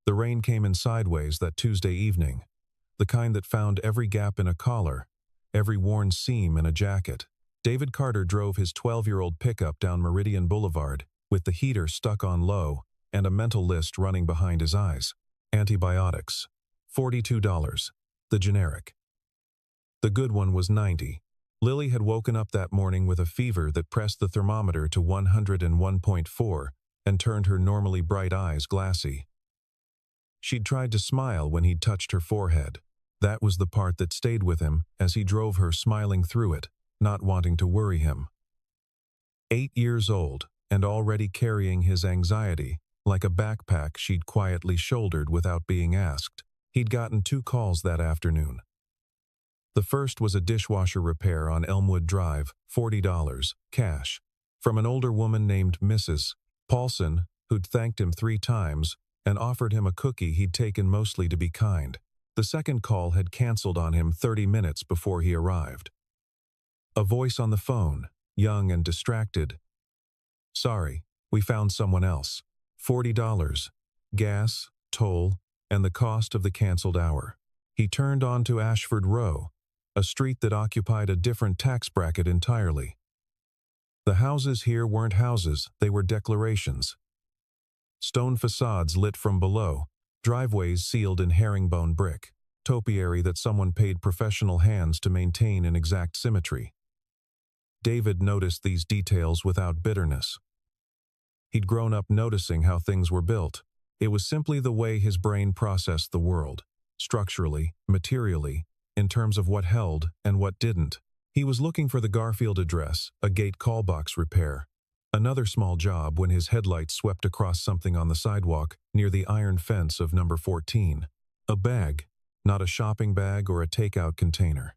The rain came in sideways that Tuesday evening, the kind that found every gap in a collar, every worn seam in a jacket. David Carter drove his 12-year-old pickup down Meridian Boulevard, with the heater stuck on low and a mental list running behind his eyes. Antibiotics, $42. The generic. The good one was $90. Lily had woken up that morning with a fever that pressed the thermometer to 101.4 and turned her normally bright eyes glassy. She'd tried to smile when he'd touched her forehead. That was the part that stayed with him as he drove her, smiling through it, not wanting to worry him. 8 years old, and already carrying his anxiety like a backpack she'd quietly shouldered without being asked. He'd gotten 2 calls that afternoon. The first was a dishwasher repair on Elmwood Drive, $40, cash, from an older woman named Mrs. Paulson, who'd thanked him 3 times and offered him a cookie he'd taken mostly to be kind. The second call had canceled on him 30 minutes before he arrived. A voice on the phone, young and distracted. "Sorry, we found someone else. $40, gas, toll, and the cost of the canceled hour." He turned onto Ashford Row, a street that occupied a different tax bracket entirely. The houses here weren't houses, they were declarations. Stone facades lit from below, driveways sealed in herringbone brick, topiary that someone paid professional hands to maintain in exact symmetry. David noticed these details without bitterness. He'd grown up noticing how things were built. It was simply the way his brain processed the world, structurally, materially, in terms of what held and what didn't. He was looking for the Garfield address, a gate callbox repair. Another small job when his headlights swept across something on the sidewalk near the iron fence of number 14. A bag, not a shopping bag or a takeout container.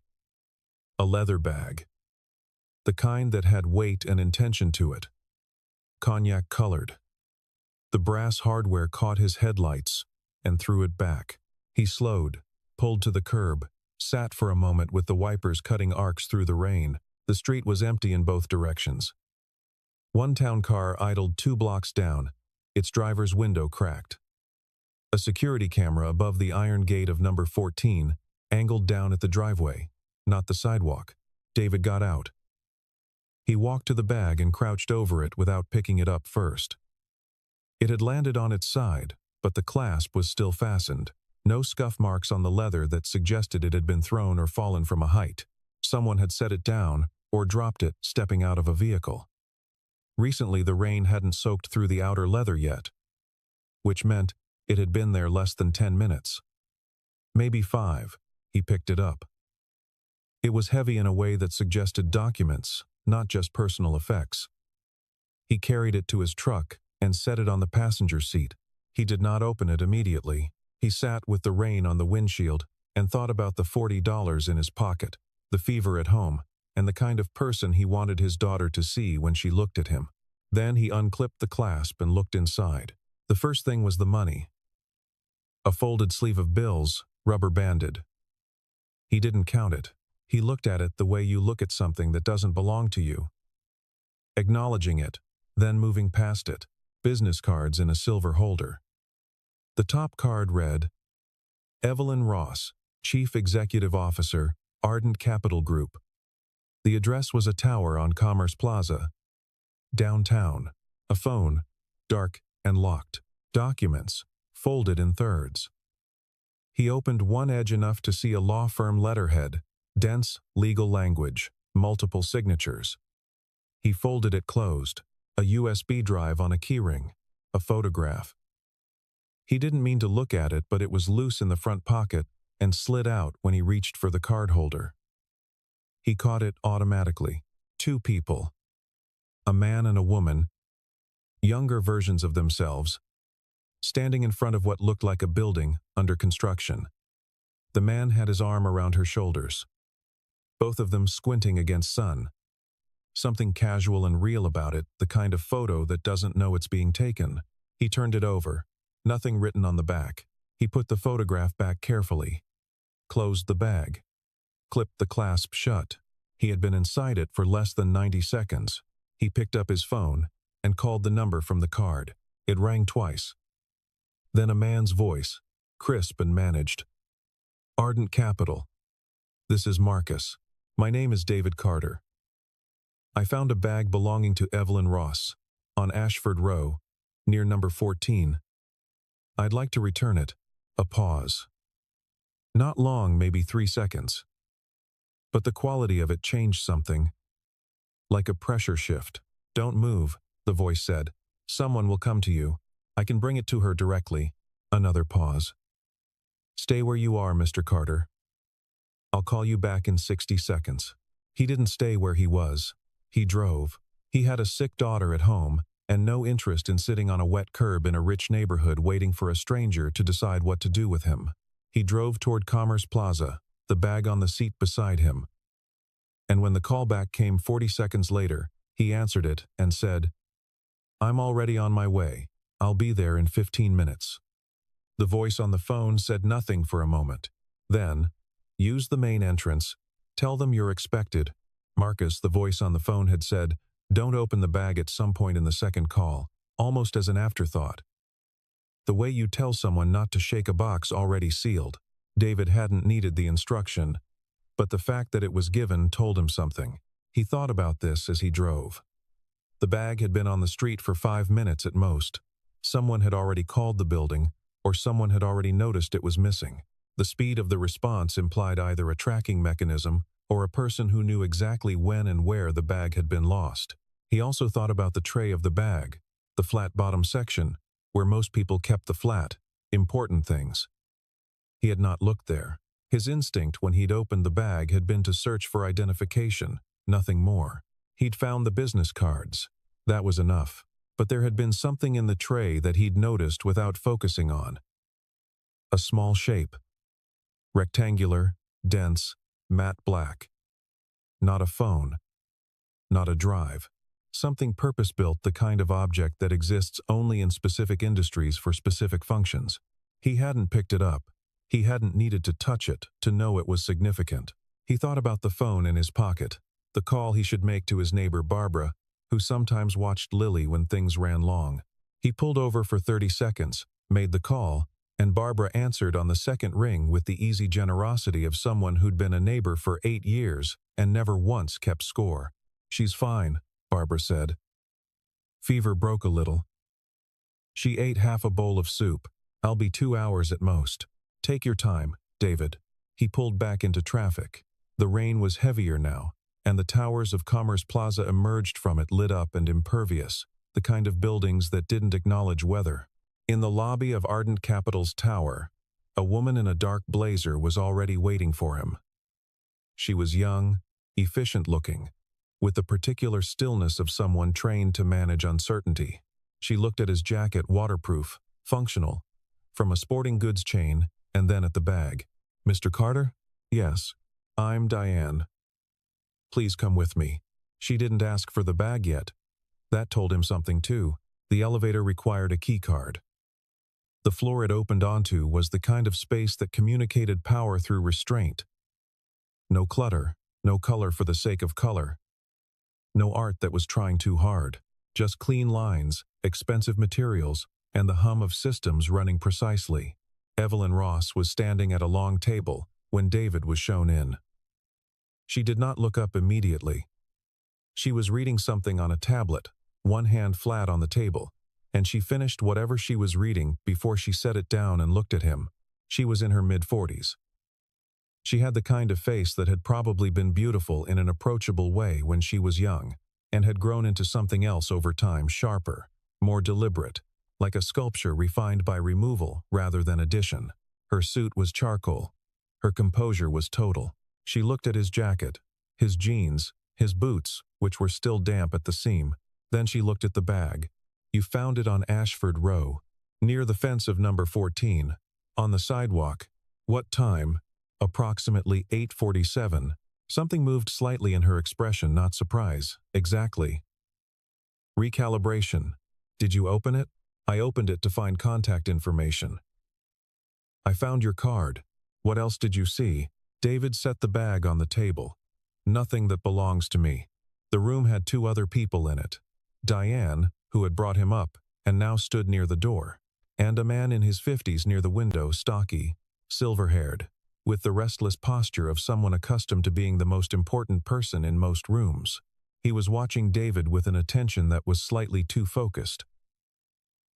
A leather bag. The kind that had weight and intention to it. Cognac-colored. The brass hardware caught his headlights and threw it back. He slowed, pulled to the curb, sat for a moment with the wipers cutting arcs through the rain. The street was empty in both directions. One town car idled 2 blocks down, its driver's window cracked. A security camera above the iron gate of number 14 angled down at the driveway, not the sidewalk. David got out. He walked to the bag and crouched over it without picking it up first. It had landed on its side, but the clasp was still fastened. No scuff marks on the leather that suggested it had been thrown or fallen from a height. Someone had set it down or dropped it stepping out of a vehicle. Recently, the rain hadn't soaked through the outer leather yet, which meant it had been there less than 10 minutes. Maybe 5. He picked it up. It was heavy in a way that suggested documents, not just personal effects. He carried it to his truck and set it on the passenger seat. He did not open it immediately. He sat with the rain on the windshield and thought about the $40 in his pocket, the fever at home, and the kind of person he wanted his daughter to see when she looked at him. Then he unclipped the clasp and looked inside. The first thing was the money. A folded sleeve of bills, rubber-banded. He didn't count it. He looked at it the way you look at something that doesn't belong to you. Acknowledging it, then moving past it. Business cards in a silver holder. The top card read, Evelyn Ross, Chief Executive Officer, Ardent Capital Group. The address was a tower on Commerce Plaza, downtown. A phone, dark and locked. Documents, folded in thirds. He opened one edge enough to see a law firm letterhead, dense legal language, multiple signatures. He folded it closed, a USB drive on a keyring, a photograph. He didn't mean to look at it, but it was loose in the front pocket and slid out when he reached for the card holder. He caught it automatically. 2 people. A man and a woman, younger versions of themselves, standing in front of what looked like a building under construction. The man had his arm around her shoulders, both of them squinting against sun. Something casual and real about it, the kind of photo that doesn't know it's being taken. He turned it over, nothing written on the back. He put the photograph back carefully, closed the bag, clipped the clasp shut. He had been inside it for less than 90 seconds. He picked up his phone and called the number from the card. It rang twice. Then a man's voice, crisp and managed. Ardent Capital. This is Marcus. My name is David Carter. I found a bag belonging to Evelyn Ross, on Ashford Row, near number 14. I'd like to return it. A pause. Not long, maybe 3 seconds. But the quality of it changed something. Like a pressure shift. Don't move, the voice said. Someone will come to you. I can bring it to her directly. Another pause. Stay where you are, Mr. Carter. I'll call you back in 60 seconds. He didn't stay where he was. He drove. He had a sick daughter at home, and no interest in sitting on a wet curb in a rich neighborhood waiting for a stranger to decide what to do with him. He drove toward Commerce Plaza, the bag on the seat beside him. And when the callback came 40 seconds later, he answered it and said, I'm already on my way. I'll be there in 15 minutes. The voice on the phone said nothing for a moment. Then, use the main entrance. Tell them you're expected. Marcus, the voice on the phone, had said, don't open the bag at some point in the second call, almost as an afterthought. The way you tell someone not to shake a box already sealed. David hadn't needed the instruction, but the fact that it was given told him something. He thought about this as he drove. The bag had been on the street for 5 minutes at most. Someone had already called the building, or someone had already noticed it was missing. The speed of the response implied either a tracking mechanism or a person who knew exactly when and where the bag had been lost. He also thought about the tray of the bag, the flat bottom section, where most people kept the flat, important things. He had not looked there. His instinct when he'd opened the bag had been to search for identification, nothing more. He'd found the business cards. That was enough. But there had been something in the tray that he'd noticed without focusing on. A small shape. Rectangular, dense, matte black. Not a phone. Not a drive. Something purpose-built, the kind of object that exists only in specific industries for specific functions. He hadn't picked it up. He hadn't needed to touch it to know it was significant. He thought about the phone in his pocket, the call he should make to his neighbor Barbara, who sometimes watched Lily when things ran long. He pulled over for 30 seconds, made the call, and Barbara answered on the second ring with the easy generosity of someone who'd been a neighbor for 8 years and never once kept score. She's fine, Barbara said. Fever broke a little. She ate half a bowl of soup. I'll be 2 hours at most. Take your time, David. He pulled back into traffic. The rain was heavier now, and the towers of Commerce Plaza emerged from it lit up and impervious, the kind of buildings that didn't acknowledge weather. In the lobby of Ardent Capital's tower, a woman in a dark blazer was already waiting for him. She was young, efficient-looking, with the particular stillness of someone trained to manage uncertainty. She looked at his jacket, waterproof, functional, from a sporting goods chain, and then at the bag. Mr. Carter? Yes. I'm Diane. Please come with me. She didn't ask for the bag yet. That told him something too. The elevator required a key card. The floor it opened onto was the kind of space that communicated power through restraint. No clutter, no color for the sake of color. No art that was trying too hard. Just clean lines, expensive materials, and the hum of systems running precisely. Evelyn Ross was standing at a long table when David was shown in. She did not look up immediately. She was reading something on a tablet, one hand flat on the table, and she finished whatever she was reading before she set it down and looked at him. She was in her mid-40s. She had the kind of face that had probably been beautiful in an approachable way when she was young, and had grown into something else over time, sharper, more deliberate, like a sculpture refined by removal rather than addition. Her suit was charcoal. Her composure was total. She looked at his jacket, his jeans, his boots, which were still damp at the seam. Then she looked at the bag. You found it on Ashford Row, near the fence of number 14, on the sidewalk. What time? Approximately 8:47. Something moved slightly in her expression, not surprise. Exactly. Recalibration. Did you open it? I opened it to find contact information. I found your card. What else did you see? David set the bag on the table. Nothing that belongs to me. The room had 2 other people in it. Diane, who had brought him up, and now stood near the door. and a man in his 50s near the window, stocky, silver-haired, with the restless posture of someone accustomed to being the most important person in most rooms. He was watching David with an attention that was slightly too focused.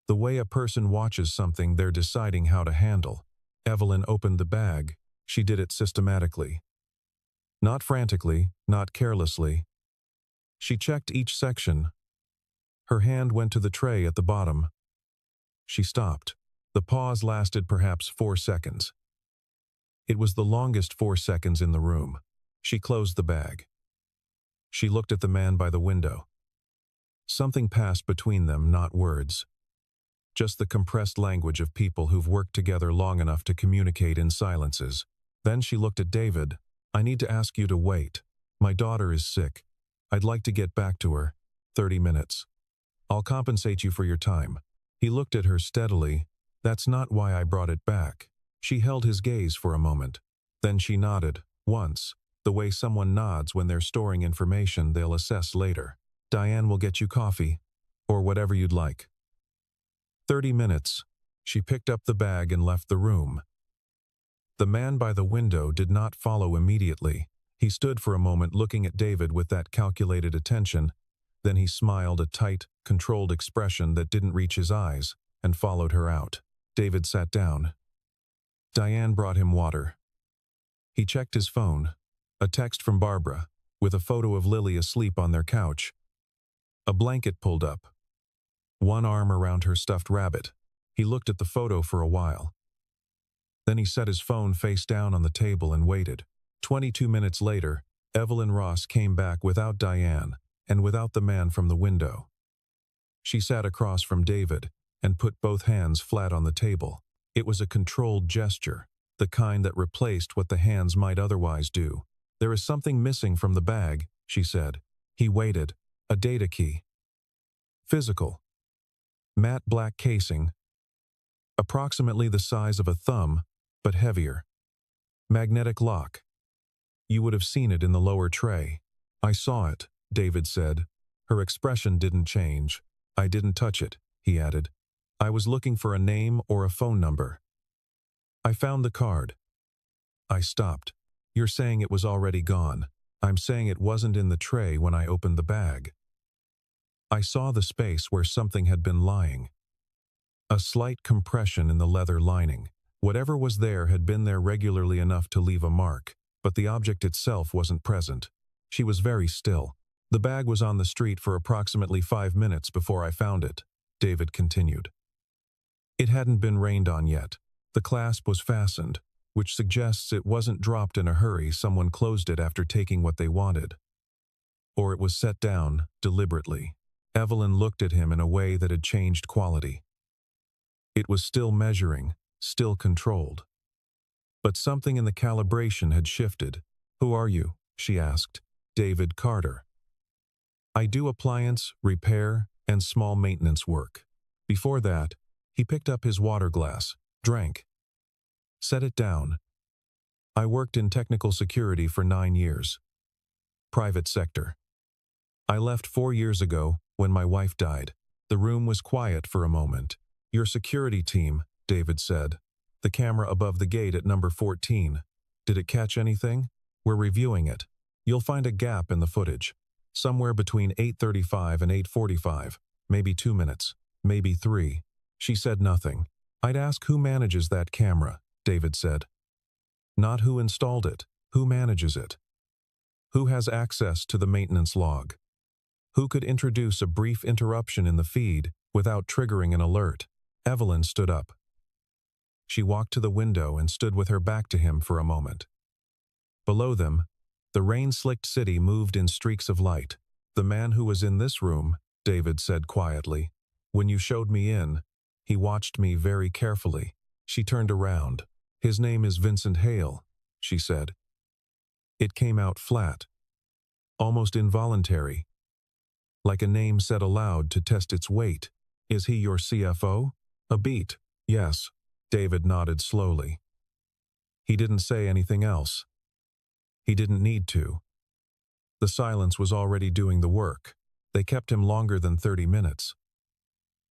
The way a person watches something they're deciding how to handle. Evelyn opened the bag. She did it systematically. Not frantically, not carelessly. She checked each section. Her hand went to the tray at the bottom. She stopped. The pause lasted perhaps 4 seconds. It was the longest 4 seconds in the room. She closed the bag. She looked at the man by the window. Something passed between them, not words. Just the compressed language of people who've worked together long enough to communicate in silences. Then she looked at David. "I need to ask you to wait. My daughter is sick. I'd like to get back to her. 30 minutes. I'll compensate you for your time." He looked at her steadily. "That's not why I brought it back." She held his gaze for a moment. Then she nodded, once, the way someone nods when they're storing information they'll assess later. "Diane will get you coffee, or whatever you'd like." 30 minutes. She picked up the bag and left the room. The man by the window did not follow immediately. He stood for a moment looking at David with that calculated attention. Then he smiled, a tight, controlled expression that didn't reach his eyes, and followed her out. David sat down. Diane brought him water. He checked his phone. A text from Barbara, with a photo of Lily asleep on their couch. A blanket pulled up. One arm around her stuffed rabbit. He looked at the photo for a while. Then he set his phone face down on the table and waited. 22 minutes later, Evelyn Ross came back without Diane, and without the man from the window. She sat across from David and put both hands flat on the table. It was a controlled gesture, the kind that replaced what the hands might otherwise do. "There is something missing from the bag," she said. He waited. "A data key. Physical. Matte black casing. Approximately the size of a thumb, but heavier. Magnetic lock. You would have seen it in the lower tray." "I saw it," David said. Her expression didn't change. "I didn't touch it," he added. "I was looking for a name or a phone number. I found the card." I stopped. "You're saying it was already gone." "I'm saying it wasn't in the tray when I opened the bag. I saw the space where something had been lying. A slight compression in the leather lining. Whatever was there had been there regularly enough to leave a mark, but the object itself wasn't present." She was very still. "The bag was on the street for approximately 5 minutes before I found it," David continued. "It hadn't been rained on yet. The clasp was fastened, which suggests it wasn't dropped in a hurry. Someone closed it after taking what they wanted. Or it was set down, deliberately." Evelyn looked at him in a way that had changed quality. It was still measuring, still controlled. But something in the calibration had shifted. "Who are you?" she asked. "David Carter. I do appliance, repair, and small maintenance work." Before that, he picked up his water glass, drank, set it down. "I worked in technical security for 9 years. Private sector. I left 4 years ago when my wife died." The room was quiet for a moment. "Your security team," David said. "The camera above the gate at number 14. Did it catch anything?" "We're reviewing it. You'll find a gap in the footage. Somewhere between 8:35 and 8:45. Maybe 2 minutes. Maybe 3. She said nothing. "I'd ask who manages that camera," David said. "Not who installed it. Who manages it? Who has access to the maintenance log? Who could introduce a brief interruption in the feed without triggering an alert?" Evelyn stood up. She walked to the window and stood with her back to him for a moment. Below them, the rain-slicked city moved in streaks of light. "The man who was in this room," David said quietly. "When you showed me in, he watched me very carefully." She turned around. "His name is Vincent Hale," she said. It came out flat, almost involuntary, like a name said aloud to test its weight. "Is he your CFO?" "A beat, yes." David nodded slowly. He didn't say anything else. He didn't need to. The silence was already doing the work. They kept him longer than 30 minutes.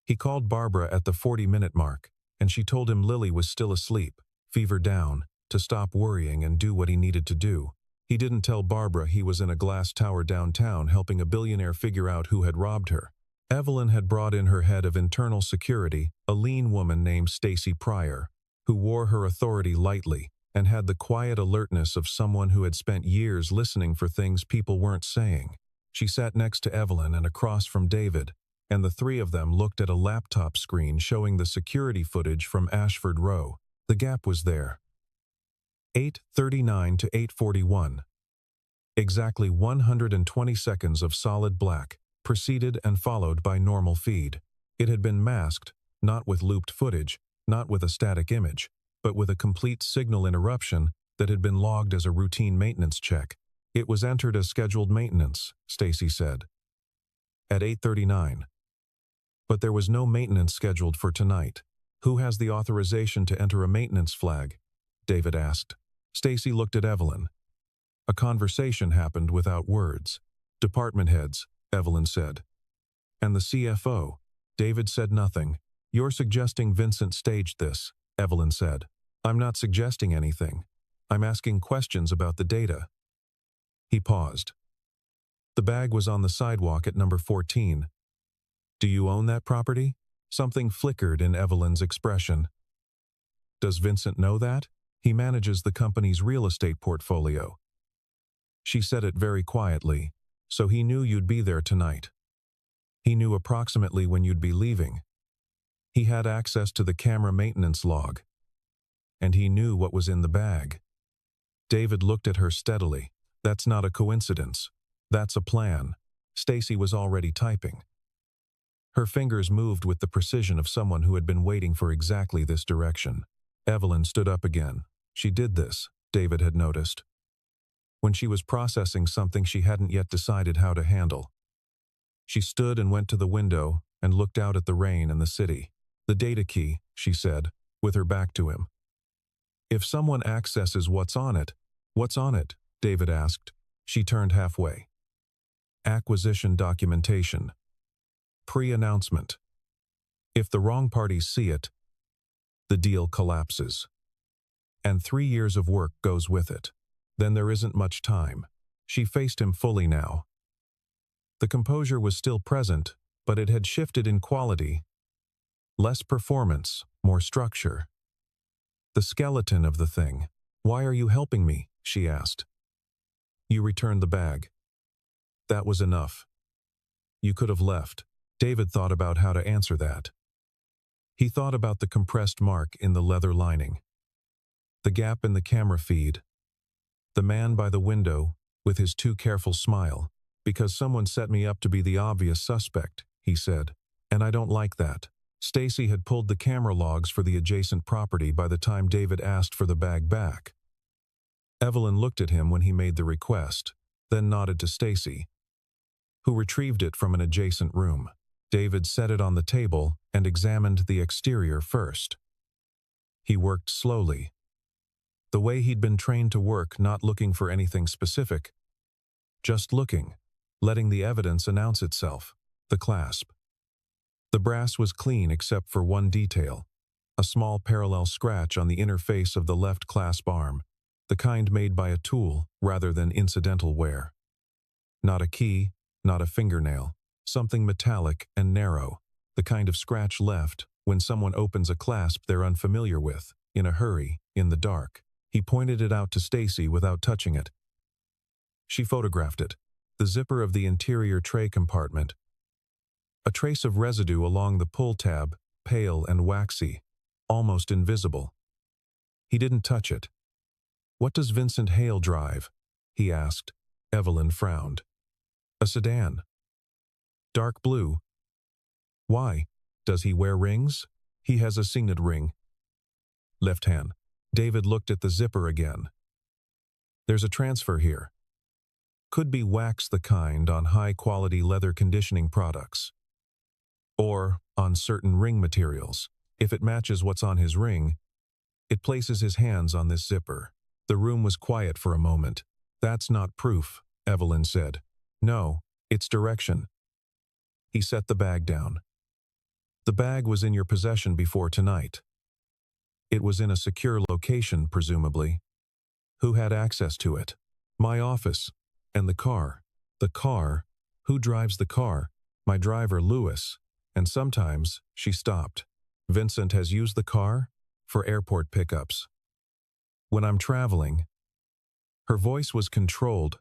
He called Barbara at the 40-minute mark. and she told him Lily was still asleep, fever down, to stop worrying and do what he needed to do. He didn't tell Barbara he was in a glass tower downtown helping a billionaire figure out who had robbed her. Evelyn had brought in her head of internal security, a lean woman named Stacy Pryor, who wore her authority lightly and had the quiet alertness of someone who had spent years listening for things people weren't saying. She sat next to Evelyn and across from David, and the three of them looked at a laptop screen showing the security footage from Ashford Row. The gap was there. 8:39 to 8:41. Exactly 120 seconds of solid black, preceded and followed by normal feed. It had been masked, not with looped footage, not with a static image, but with a complete signal interruption that had been logged as a routine maintenance check. It was entered as scheduled maintenance, Stacy said. At 8:39. But there was no maintenance scheduled for tonight. Who has the authorization to enter a maintenance flag? David asked. Stacy looked at Evelyn. A conversation happened without words. Department heads, Evelyn said. And the CFO. David said nothing. You're suggesting Vincent staged this, Evelyn said. I'm not suggesting anything. I'm asking questions about the data. He paused. The bag was on the sidewalk at number 14. Do you own that property? Something flickered in Evelyn's expression. Does Vincent know that? He manages the company's real estate portfolio. She said it very quietly, so he knew you'd be there tonight. He knew approximately when you'd be leaving. He had access to the camera maintenance log. And he knew what was in the bag. David looked at her steadily. That's not a coincidence. That's a plan. Stacy was already typing. Her fingers moved with the precision of someone who had been waiting for exactly this direction. Evelyn stood up again. She did this, David had noticed, when she was processing something she hadn't yet decided how to handle. She stood and went to the window and looked out at the rain and the city. The data key, she said, with her back to him. If someone accesses what's on it, David asked. She turned halfway. Acquisition documentation. Pre-announcement. If the wrong parties see it, the deal collapses. And 3 years of work goes with it. Then there isn't much time. She faced him fully now. The composure was still present, but it had shifted in quality. Less performance, more structure. The skeleton of the thing. Why are you helping me? She asked. You returned the bag. That was enough. You could have left. David thought about how to answer that. He thought about the compressed mark in the leather lining. The gap in the camera feed. The man by the window, with his too careful smile. Because someone set me up to be the obvious suspect, he said. And I don't like that. Stacy had pulled the camera logs for the adjacent property by the time David asked for the bag back. Evelyn looked at him when he made the request, then nodded to Stacy, who retrieved it from an adjacent room. David set it on the table and examined the exterior first. He worked slowly. The way he'd been trained to work, not looking for anything specific. Just looking, letting the evidence announce itself. The clasp. The brass was clean except for one detail. A small parallel scratch on the inner face of the left clasp arm, the kind made by a tool rather than incidental wear. Not a key, not a fingernail. Something metallic and narrow, the kind of scratch left when someone opens a clasp they're unfamiliar with, in a hurry, in the dark. He pointed it out to Stacy without touching it. She photographed it, the zipper of the interior tray compartment. A trace of residue along the pull tab, pale and waxy, almost invisible. He didn't touch it. What does Vincent Hale drive? He asked. Evelyn frowned. A sedan. Dark blue. Why? Does he wear rings? He has a signet ring. Left hand. David looked at the zipper again. There's a transfer here. Could be wax the kind on high-quality leather conditioning products. Or on certain ring materials. If it matches what's on his ring, it places his hands on this zipper. The room was quiet for a moment. That's not proof, Evelyn said. No, it's direction. He set the bag down. The bag was in your possession before tonight. It was in a secure location, presumably. Who had access to it? My office. And the car. The car? Who drives the car? My driver, Lewis. And sometimes, she stopped. Vincent has used the car? For airport pickups. When I'm traveling. Her voice was controlled,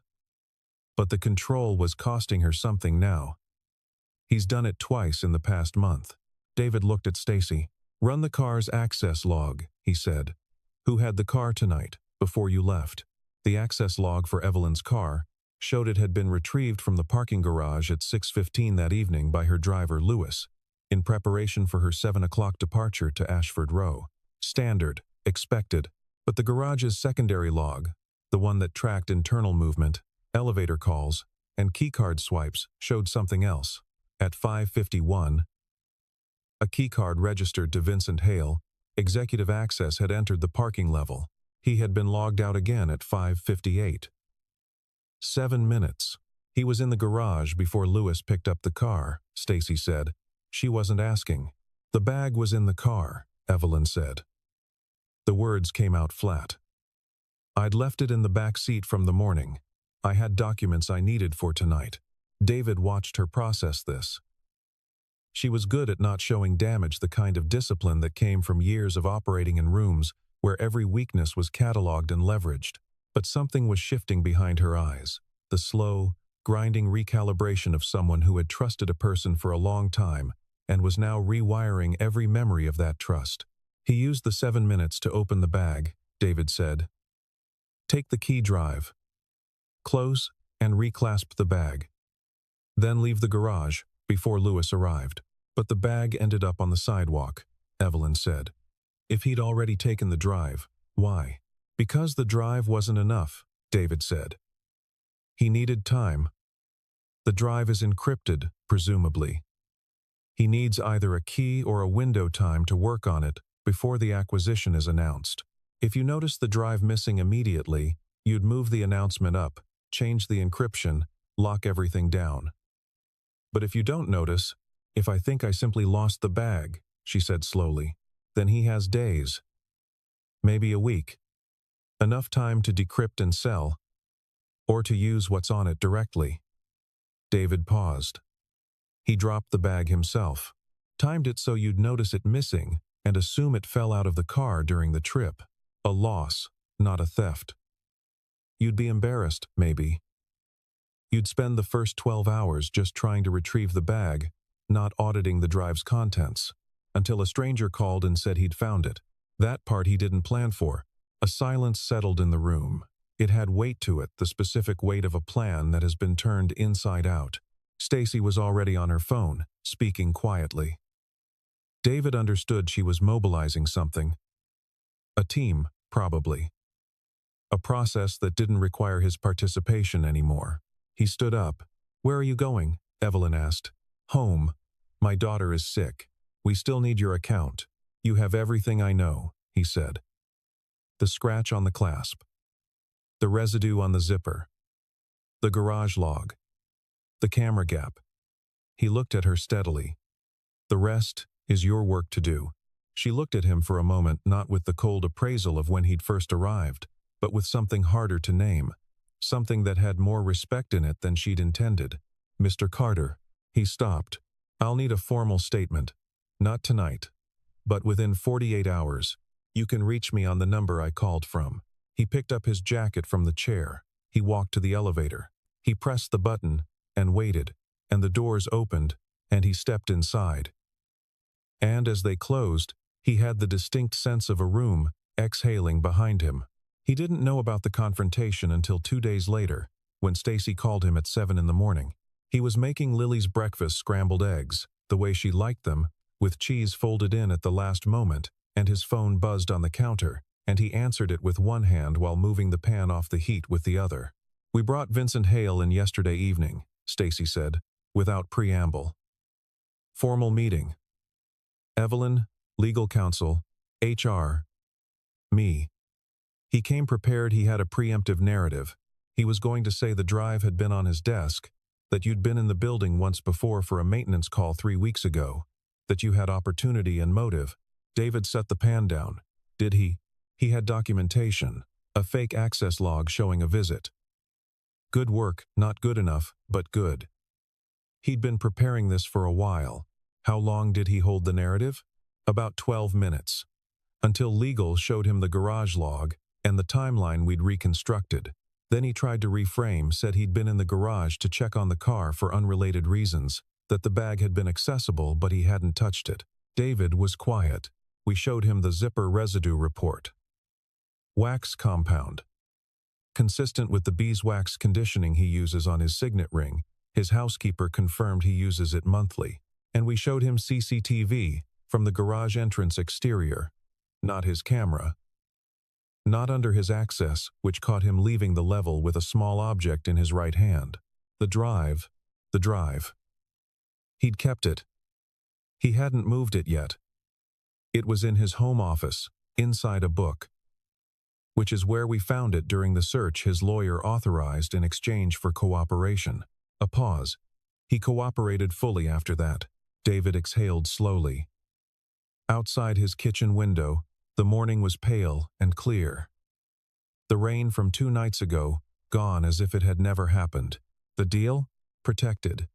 but the control was costing her something now. He's done it twice in the past month. David looked at Stacy. Run the car's access log, he said. Who had the car tonight, before you left? The access log for Evelyn's car showed it had been retrieved from the parking garage at 6:15 that evening by her driver, Lewis, in preparation for her 7 o'clock departure to Ashford Row. Standard, expected, but the garage's secondary log, the one that tracked internal movement, elevator calls, and keycard swipes, showed something else. At 5:51, a keycard registered to Vincent Hale. Executive access had entered the parking level. He had been logged out again at 5:58. 7 minutes. He was in the garage before Lewis picked up the car, Stacy said. She wasn't asking. The bag was in the car, Evelyn said. The words came out flat. I'd left it in the back seat from the morning. I had documents I needed for tonight. David watched her process this. She was good at not showing damage, the kind of discipline that came from years of operating in rooms where every weakness was cataloged and leveraged. But something was shifting behind her eyes, the slow, grinding recalibration of someone who had trusted a person for a long time and was now rewiring every memory of that trust. He used the 7 minutes to open the bag, David said. Take the key drive. Close and reclasp the bag. Then leave the garage before Lewis arrived. But the bag ended up on the sidewalk, Evelyn said. If he'd already taken the drive, why? Because the drive wasn't enough, David said. He needed time. The drive is encrypted, presumably. He needs either a key or a window time to work on it before the acquisition is announced. If you notice the drive missing immediately, you'd move the announcement up, change the encryption, lock everything down. But if you don't notice, if I think I simply lost the bag, she said slowly, then he has days. Maybe a week. Enough time to decrypt and sell, or to use what's on it directly. David paused. He dropped the bag himself, timed it so you'd notice it missing and assume it fell out of the car during the trip. A loss, not a theft. You'd be embarrassed, maybe. You'd spend the first 12 hours just trying to retrieve the bag, not auditing the drive's contents, until a stranger called and said he'd found it. That part he didn't plan for. A silence settled in the room. It had weight to it, the specific weight of a plan that has been turned inside out. Stacy was already on her phone, speaking quietly. David understood she was mobilizing something. A team, probably. A process that didn't require his participation anymore. He stood up. Where are you going? Evelyn asked. Home. My daughter is sick. We still need your account. You have everything I know, he said. The scratch on the clasp. The residue on the zipper. The garage log. The camera gap. He looked at her steadily. The rest is your work to do. She looked at him for a moment, not with the cold appraisal of when he'd first arrived, but with something harder to name, something that had more respect in it than she'd intended. Mr. Carter. He stopped. I'll need a formal statement. Not tonight, but within 48 hours. You can reach me on the number I called from. He picked up his jacket from the chair. He walked to the elevator. He pressed the button and waited, and the doors opened, and he stepped inside. And as they closed, he had the distinct sense of a room exhaling behind him. He didn't know about the confrontation until 2 days later, when Stacy called him at 7 in the morning. He was making Lily's breakfast, scrambled eggs, the way she liked them, with cheese folded in at the last moment, and his phone buzzed on the counter, and he answered it with one hand while moving the pan off the heat with the other. We brought Vincent Hale in yesterday evening, Stacy said, without preamble. Formal meeting. Evelyn, legal counsel, HR, me. He came prepared. He had a preemptive narrative. He was going to say the drive had been on his desk, that you'd been in the building once before for a maintenance call 3 weeks ago, that you had opportunity and motive. David set the pan down. Did he? He had documentation, a fake access log showing a visit. Good work, not good enough, but good. He'd been preparing this for a while. How long did he hold the narrative? About 12 minutes. Until legal showed him the garage log and the timeline we'd reconstructed. Then he tried to reframe, said he'd been in the garage to check on the car for unrelated reasons, that the bag had been accessible but he hadn't touched it. David was quiet. We showed him the zipper residue report. Wax compound. Consistent with the beeswax conditioning he uses on his signet ring, his housekeeper confirmed he uses it monthly. And we showed him CCTV from the garage entrance exterior. Not his camera. Not under his access, which caught him leaving the level with a small object in his right hand. The drive. He'd kept it. He hadn't moved it yet. It was in his home office, inside a book. Which is where we found it during the search his lawyer authorized in exchange for cooperation. A pause. He cooperated fully after that. David exhaled slowly. Outside his kitchen window, the morning was pale and clear. The rain from 2 nights ago, gone as if it had never happened. The deal? Protected.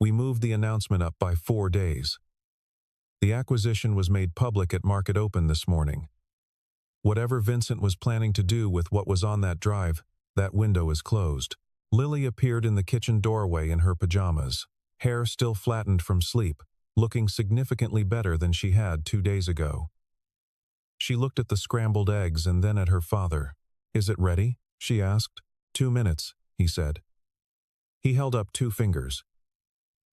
We moved the announcement up by 4 days. The acquisition was made public at market open this morning. Whatever Vincent was planning to do with what was on that drive, that window is closed. Lily appeared in the kitchen doorway in her pajamas, hair still flattened from sleep, looking significantly better than she had 2 days ago. She looked at the scrambled eggs and then at her father. "Is it ready?" she asked. 2 minutes, he said. He held up 2 fingers.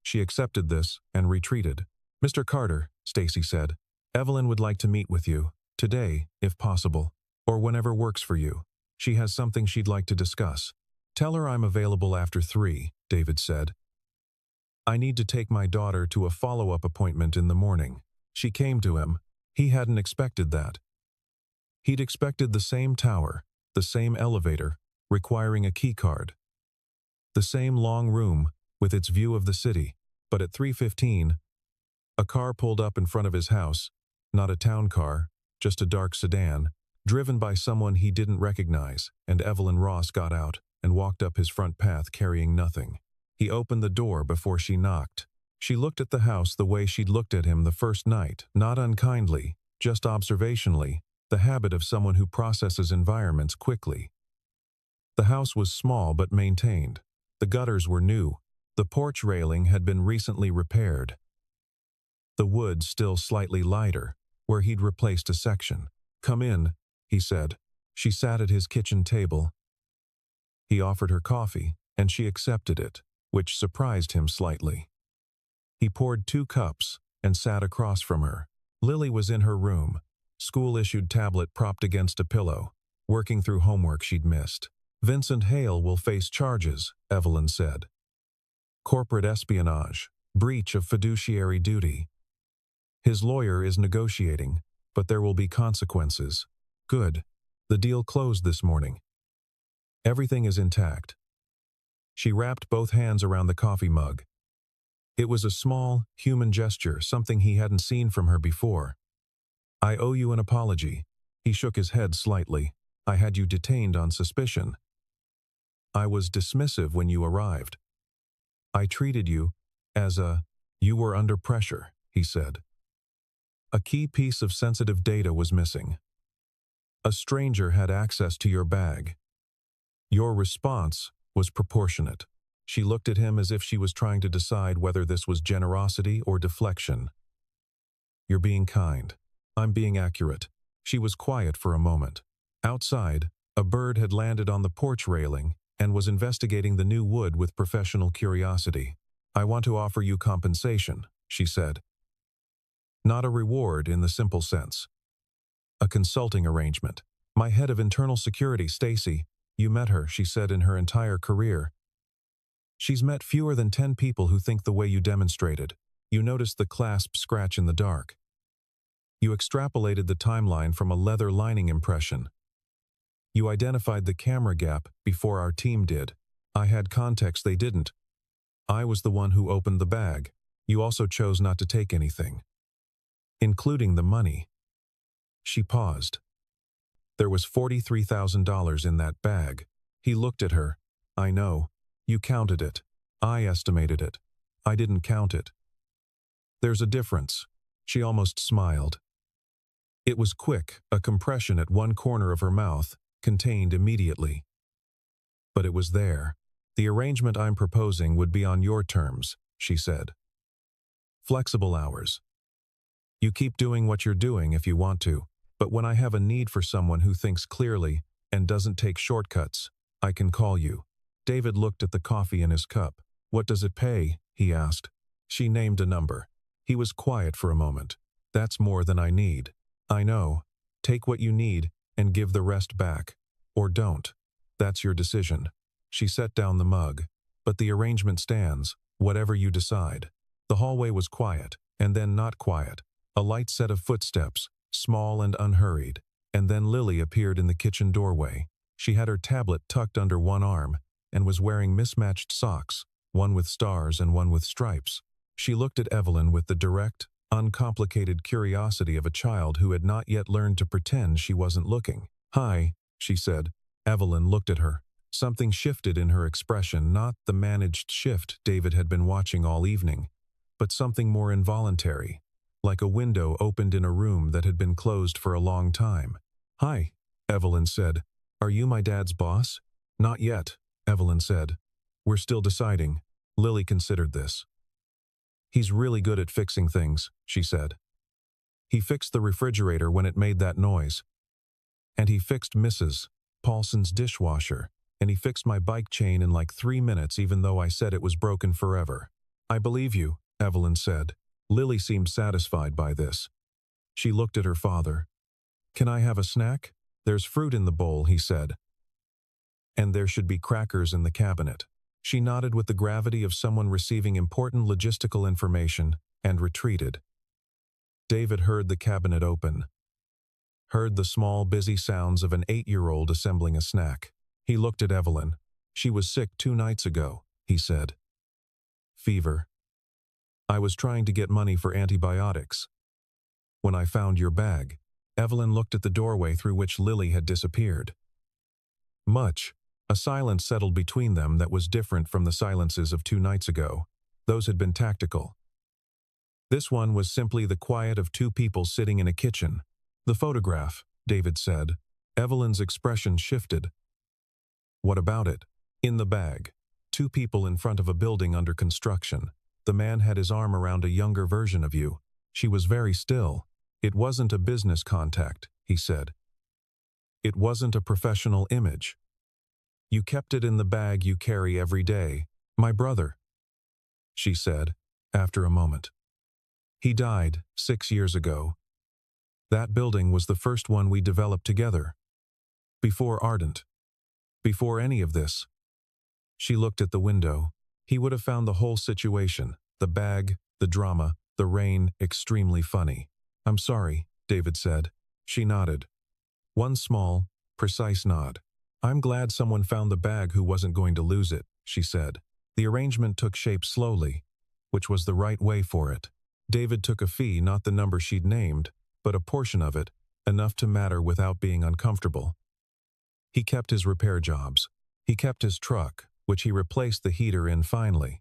She accepted this and retreated. "Mr. Carter," Stacy said, "Evelyn would like to meet with you, today, if possible, or whenever works for you. She has something she'd like to discuss." "Tell her I'm available after 3, David said. "I need to take my daughter to a follow-up appointment in the morning." She came to him. He hadn't expected that. He'd expected the same tower, the same elevator, requiring a keycard. The same long room, with its view of the city. But at 3:15, a car pulled up in front of his house, not a town car, just a dark sedan, driven by someone he didn't recognize, and Evelyn Ross got out and walked up his front path carrying nothing. He opened the door before she knocked. She looked at the house the way she'd looked at him the first night, not unkindly, just observationally, the habit of someone who processes environments quickly. The house was small but maintained. The gutters were new. The porch railing had been recently repaired. The wood still slightly lighter, where he'd replaced a section. "Come in," he said. She sat at his kitchen table. He offered her coffee, and she accepted it, which surprised him slightly. He poured 2 cups and sat across from her. Lily was in her room, school-issued tablet propped against a pillow, working through homework she'd missed. "Vincent Hale will face charges," Evelyn said. "Corporate espionage, breach of fiduciary duty. His lawyer is negotiating, but there will be consequences." "Good. The deal closed this morning." "Everything is intact." She wrapped both hands around the coffee mug. It was a small, human gesture, something he hadn't seen from her before. "I owe you an apology." He shook his head slightly. "I had you detained on suspicion. I was dismissive when you arrived. I treated you as you were under pressure," he said. "A key piece of sensitive data was missing. A stranger had access to your bag. Your response was proportionate." She looked at him as if she was trying to decide whether this was generosity or deflection. "You're being kind. I'm being accurate." She was quiet for a moment. Outside, a bird had landed on the porch railing and was investigating the new wood with professional curiosity. "I want to offer you compensation," she said. "Not a reward in the simple sense. A consulting arrangement. My head of internal security, Stacy, you met her," she said, "in her entire career. She's met fewer than 10 people who think the way you demonstrated. You noticed the clasp scratch in the dark. You extrapolated the timeline from a leather lining impression. You identified the camera gap before our team did. I had context they didn't. I was the one who opened the bag. You also chose not to take anything, including the money. She paused. There was $43,000 in that bag. He looked at her. I know. You counted it. I estimated it. I didn't count it. There's a difference. She almost smiled. It was quick, a compression at one corner of her mouth, contained immediately. But it was there. The arrangement I'm proposing would be on your terms, she said. Flexible hours. You keep doing what you're doing if you want to, but when I have a need for someone who thinks clearly and doesn't take shortcuts, I can call you. David looked at the coffee in his cup. What does it pay? He asked. She named a number. He was quiet for a moment. That's more than I need. I know. Take what you need and give the rest back. Or don't. That's your decision. She set down the mug. But the arrangement stands, whatever you decide. The hallway was quiet, and then not quiet. A light set of footsteps, small and unhurried, and then Lily appeared in the kitchen doorway. She had her tablet tucked under one arm and was wearing mismatched socks, one with stars and one with stripes. She looked at Evelyn with the direct, uncomplicated curiosity of a child who had not yet learned to pretend she wasn't looking. Hi, she said. Evelyn looked at her. Something shifted in her expression, not the managed shift David had been watching all evening, but something more involuntary, like a window opened in a room that had been closed for a long time. Hi, Evelyn said. Are you my dad's boss? Not yet, Evelyn said. We're still deciding. Lily considered this. He's really good at fixing things, she said. He fixed the refrigerator when it made that noise. And he fixed Mrs. Paulson's dishwasher, and he fixed my bike chain in like 3 minutes even though I said it was broken forever. I believe you, Evelyn said. Lily seemed satisfied by this. She looked at her father. Can I have a snack? There's fruit in the bowl, he said. And there should be crackers in the cabinet. She nodded with the gravity of someone receiving important logistical information and retreated. David heard the cabinet open. Heard the small, busy sounds of an 8-year-old assembling a snack. He looked at Evelyn. She was sick 2 nights ago, he said. Fever. I was trying to get money for antibiotics. When I found your bag, Evelyn looked at the doorway through which Lily had disappeared. Much. A silence settled between them that was different from the silences of 2 nights ago. Those had been tactical. This one was simply the quiet of 2 people sitting in a kitchen. The photograph, David said. Evelyn's expression shifted. What about it? In the bag. 2 people in front of a building under construction. The man had his arm around a younger version of you. She was very still. It wasn't a business contact, he said. It wasn't a professional image. You kept it in the bag you carry every day. My brother, she said, after a moment. He died 6 years ago. That building was the first one we developed together. Before Ardent. Before any of this. She looked at the window. He would have found the whole situation, the bag, the drama, the rain, extremely funny. I'm sorry, David said. She nodded. One small, precise nod. I'm glad someone found the bag who wasn't going to lose it, she said. The arrangement took shape slowly, which was the right way for it. David took a fee, not the number she'd named, but a portion of it, enough to matter without being uncomfortable. He kept his repair jobs. He kept his truck, which he replaced the heater in finally.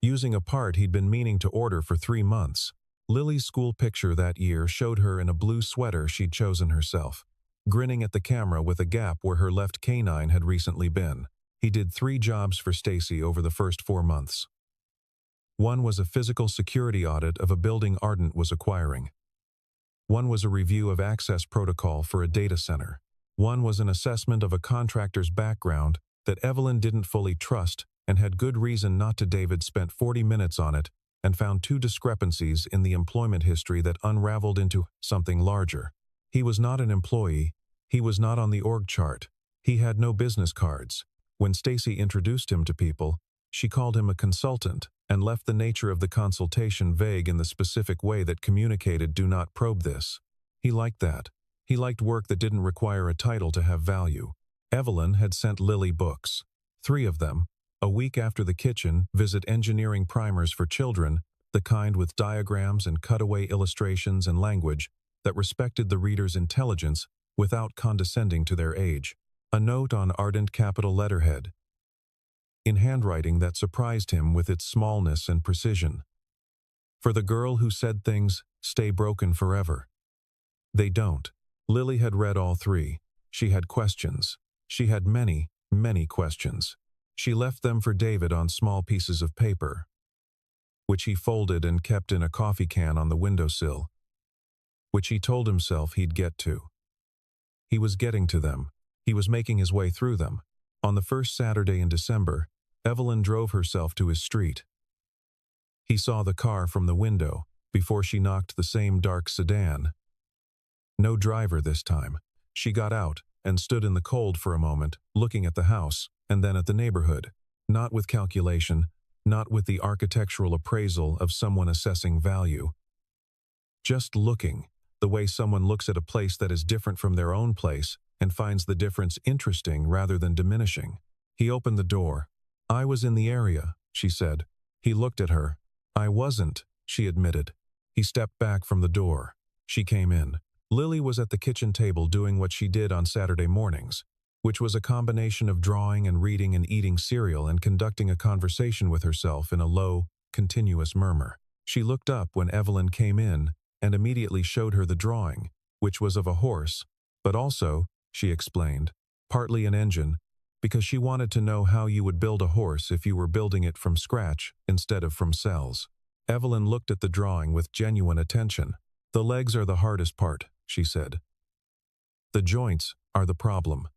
Using a part he'd been meaning to order for 3 months. Lily's school picture that year showed her in a blue sweater she'd chosen herself, grinning at the camera with a gap where her left canine had recently been. He did 3 jobs for Stacy over the first 4 months. One was a physical security audit of a building Ardent was acquiring. One was a review of access protocol for a data center. One was an assessment of a contractor's background that Evelyn didn't fully trust and had good reason not to. David spent 40 minutes on it and found 2 discrepancies in the employment history that unraveled into something larger. He was not an employee. He was not on the org chart. He had no business cards. When Stacy introduced him to people, she called him a consultant and left the nature of the consultation vague in the specific way that communicated, do not probe this. He liked that. He liked work that didn't require a title to have value. Evelyn had sent Lily books. 3 of them. A week after the kitchen, visit engineering primers for children, the kind with diagrams and cutaway illustrations and language, that respected the reader's intelligence without condescending to their age. A note on ardent capital letterhead, in handwriting that surprised him with its smallness and precision. For the girl who said things stay broken forever. They don't. Lily had read all three. She had questions. She had many, many questions. She left them for David on small pieces of paper, which he folded and kept in a coffee can on the windowsill, which he told himself he'd get to. He was getting to them. He was making his way through them. On the first Saturday in December, Evelyn drove herself to his street. He saw the car from the window before she knocked the same dark sedan. No driver this time. She got out and stood in the cold for a moment, looking at the house and then at the neighborhood, not with calculation, not with the architectural appraisal of someone assessing value. Just looking, the way someone looks at a place that is different from their own place and finds the difference interesting rather than diminishing. He opened the door. "I was in the area," she said. He looked at her. "I wasn't," she admitted. He stepped back from the door. She came in. Lily was at the kitchen table doing what she did on Saturday mornings, which was a combination of drawing and reading and eating cereal and conducting a conversation with herself in a low, continuous murmur. She looked up when Evelyn came in and immediately showed her the drawing, which was of a horse, but also, she explained, partly an engine, because she wanted to know how you would build a horse if you were building it from scratch instead of from cells. Evelyn looked at the drawing with genuine attention. "The legs are the hardest part," she said. "The joints are the problem.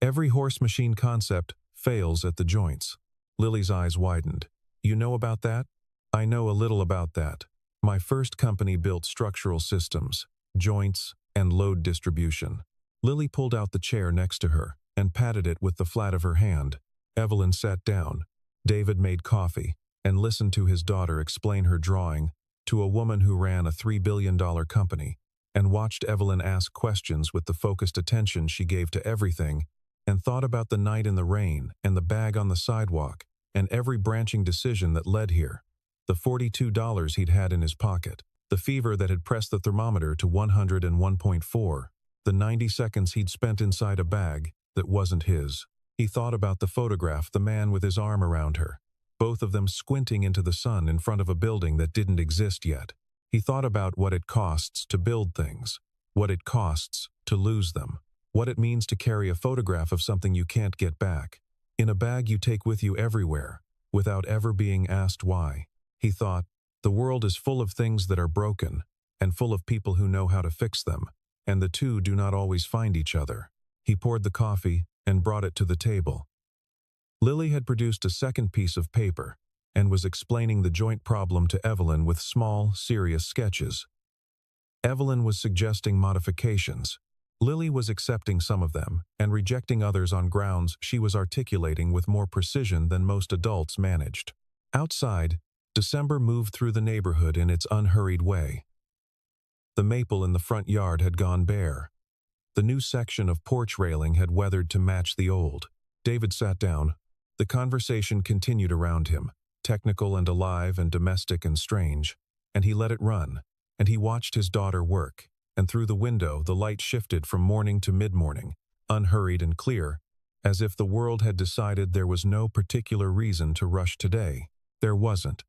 Every horse machine concept fails at the joints." Lily's eyes widened. "You know about that?" "I know a little about that. My first company built structural systems, joints, and load distribution." Lily pulled out the chair next to her and patted it with the flat of her hand. Evelyn sat down. David made coffee and listened to his daughter explain her drawing to a woman who ran a $3 billion company, and watched Evelyn ask questions with the focused attention she gave to everything, and thought about the night in the rain and the bag on the sidewalk and every branching decision that led here, the $42 he'd had in his pocket, the fever that had pressed the thermometer to 101.4, the 90 seconds he'd spent inside a bag that wasn't his. He thought about the photograph, the man with his arm around her, both of them squinting into the sun in front of a building that didn't exist yet. He thought about what it costs to build things, what it costs to lose them, what it means to carry a photograph of something you can't get back, in a bag you take with you everywhere, without ever being asked why. He thought, the world is full of things that are broken, and full of people who know how to fix them, and the two do not always find each other. He poured the coffee and brought it to the table. Lily had produced a second piece of paper and was explaining the joint problem to Evelyn with small, serious sketches. Evelyn was suggesting modifications. Lily was accepting some of them and rejecting others on grounds she was articulating with more precision than most adults managed. Outside, December moved through the neighborhood in its unhurried way. The maple in the front yard had gone bare. The new section of porch railing had weathered to match the old. David sat down. The conversation continued around him, technical and alive and domestic and strange, and he let it run, and he watched his daughter work, and through the window the light shifted from morning to mid-morning, unhurried and clear, as if the world had decided there was no particular reason to rush today. There wasn't.